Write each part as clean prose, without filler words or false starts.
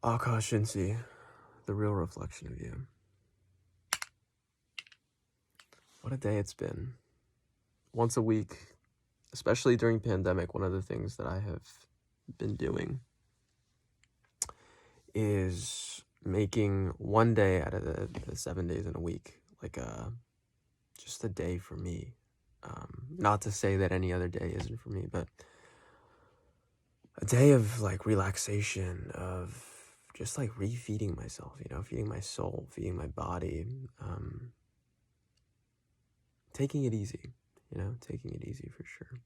Akash Inti, the real reflection of you. What a day it's been. Once a week, especially during pandemic, one of the things that I have been doing is making one day out of the 7 days in a week, like just a day for me. Not to say that any other day isn't for me, but a day of like relaxation, of just like refeeding myself, feeding my soul, feeding my body, taking it easy, taking it easy for sure.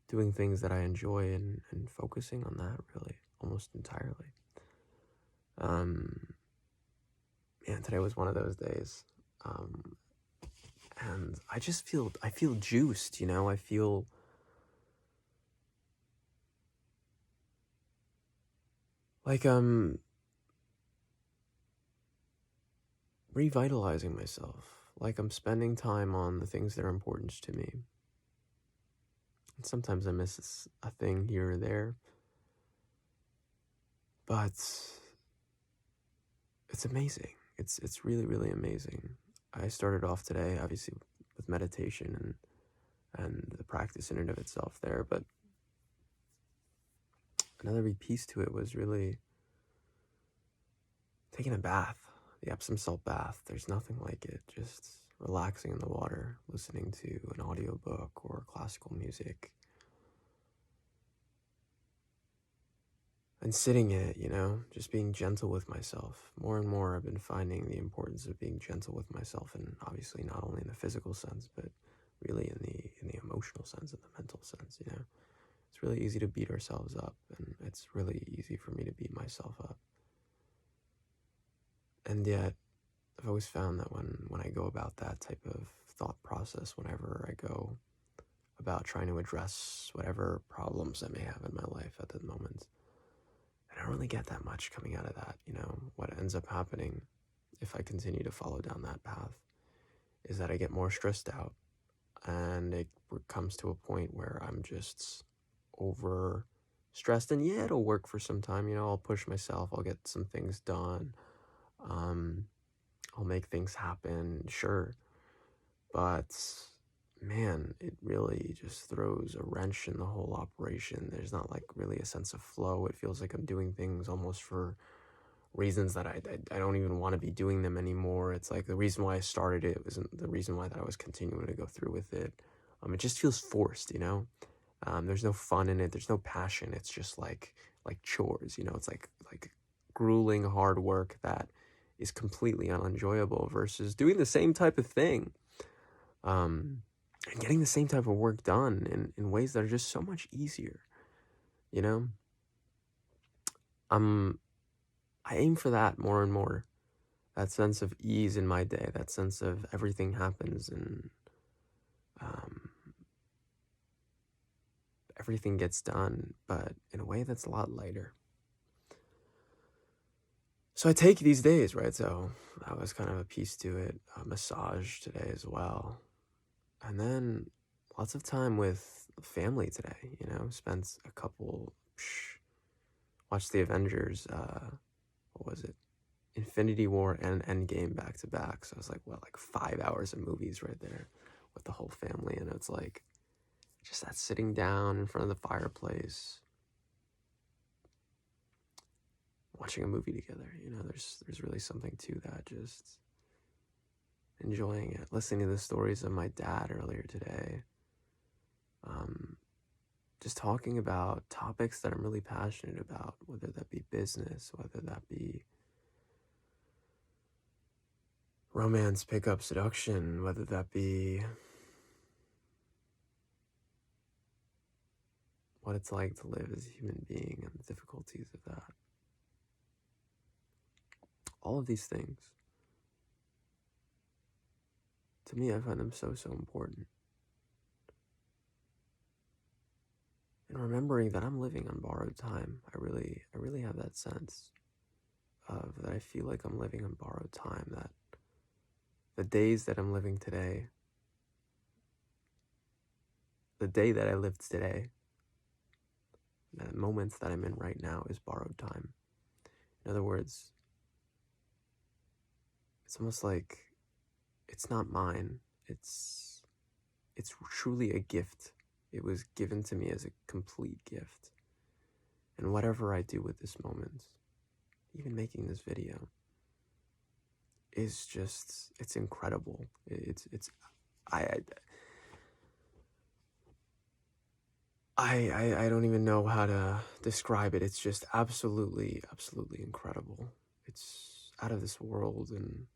Doing things that I enjoy and focusing on that really almost entirely. Man, today was one of those days. And I feel juiced, I feel like revitalizing myself, like I'm spending time on the things that are important to me. And sometimes I miss a thing here or there, but it's amazing. It's really, really amazing. I started off today, obviously, with meditation and the practice in and of itself there, but another big piece to it was really taking a bath, the Epsom salt bath. There's nothing like it. Just relaxing in the water, listening to an audiobook or classical music, and sitting in it, just being gentle with myself. More and more I've been finding the importance of being gentle with myself, and obviously not only in the physical sense, but really in the emotional sense and the mental sense, It's really easy to beat ourselves up, and it's really easy for me to beat myself up. And yet, I've always found that when I go about that type of thought process, whenever I go about trying to address whatever problems I may have in my life at the moment, I don't really get that much coming out of that. What ends up happening if I continue to follow down that path is that I get more stressed out, and it comes to a point where I'm just over stressed. And yeah, it'll work for some time. I'll push myself, I'll get some things done, I'll make things happen, sure, but man, it really just throws a wrench in the whole operation. There's not like really a sense of flow. It feels like I'm doing things almost for reasons that I don't even want to be doing them anymore. It's like the reason why I started it wasn't the reason why that I was continuing to go through with it. It just feels forced, There's no fun in it. There's no passion. It's just like chores, It's like grueling hard work that is completely unenjoyable versus doing the same type of thing, and getting the same type of work done in ways that are just so much easier, I aim for that more and more, that sense of ease in my day, that sense of everything happens and everything gets done, but in a way that's a lot lighter. So I take these days, right? So that was kind of a piece to it. A massage today as well. And then lots of time with family today, spent a couple, watched the Avengers, what was it? Infinity War and Endgame back to back. So it was like 5 hours of movies right there with the whole family. And it's like just that sitting down in front of the fireplace, watching a movie together. There's really something to that. Just enjoying it, listening to the stories of my dad earlier today. Just talking about topics that I'm really passionate about, whether that be business, whether that be romance, pickup, seduction, whether that be what it's like to live as a human being and the difficulties of that. All of these things, to me, I find them so important. And remembering that I'm living on borrowed time, I really have that sense of that I feel like I'm living on borrowed time, that the days that I'm living today, the day that I lived today, the moments that I'm in right now is borrowed time. In other words, it's almost like it's not mine. It's truly a gift. It was given to me as a complete gift. And whatever I do with this moment, even making this video, is just, it's incredible. I, I don't even know how to describe it. It's just absolutely, absolutely incredible. It's out of this world, and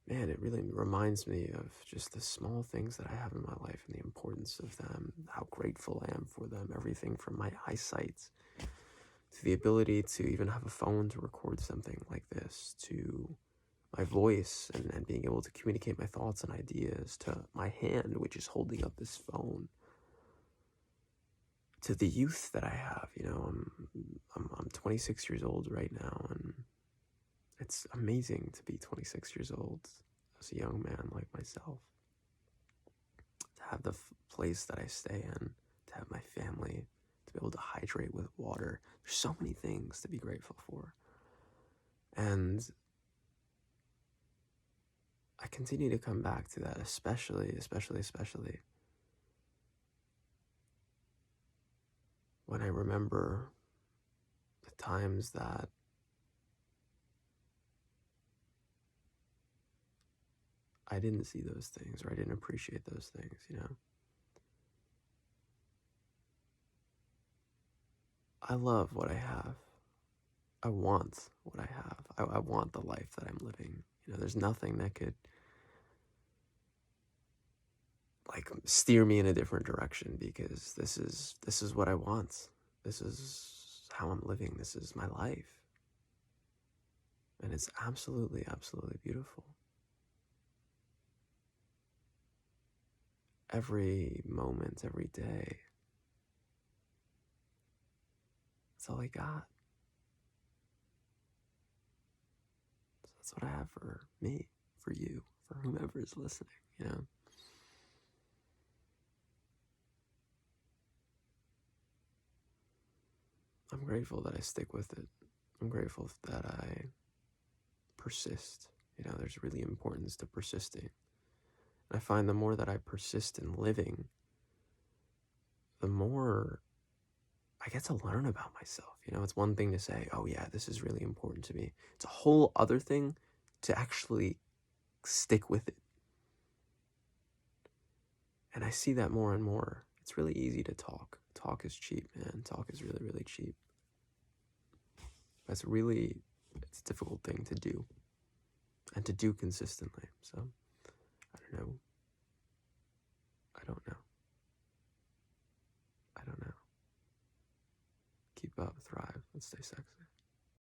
man, it really reminds me of just the small things that I have in my life and the importance of them, how grateful I am for them, everything from my eyesight to the ability to even have a phone to record something like this, to my voice and being able to communicate my thoughts and ideas, to my hand, which is holding up this phone, to the youth that I have. You know, I'm 26 years old right now, and it's amazing to be 26 years old as a young man like myself, to have the place that I stay in, to have my family, to be able to hydrate with water. There's so many things to be grateful for. And I continue to come back to that, especially when I remember the times that I didn't see those things, or I didn't appreciate those things, you know? I love what I have. I want what I have. I want the life that I'm living. You know, there's nothing that could like steer me in a different direction, because this is what I want. This is how I'm living. This is my life. And it's absolutely, absolutely beautiful. Every moment, every day. That's all I got. So that's what I have for me, for you, for whomever is listening, you know? I'm grateful that I stick with it. I'm grateful that I persist. You know, there's really importance to persisting. I find the more that I persist in living, the more I get to learn about myself. You know, it's one thing to say, oh yeah, this is really important to me. It's a whole other thing to actually stick with it. And I see that more and more. It's really easy to talk. Talk is cheap, man. Talk is really, really cheap. It's a difficult thing to do, and to do consistently. So, I don't know. I don't know. I don't know. Keep up, thrive, and stay sexy.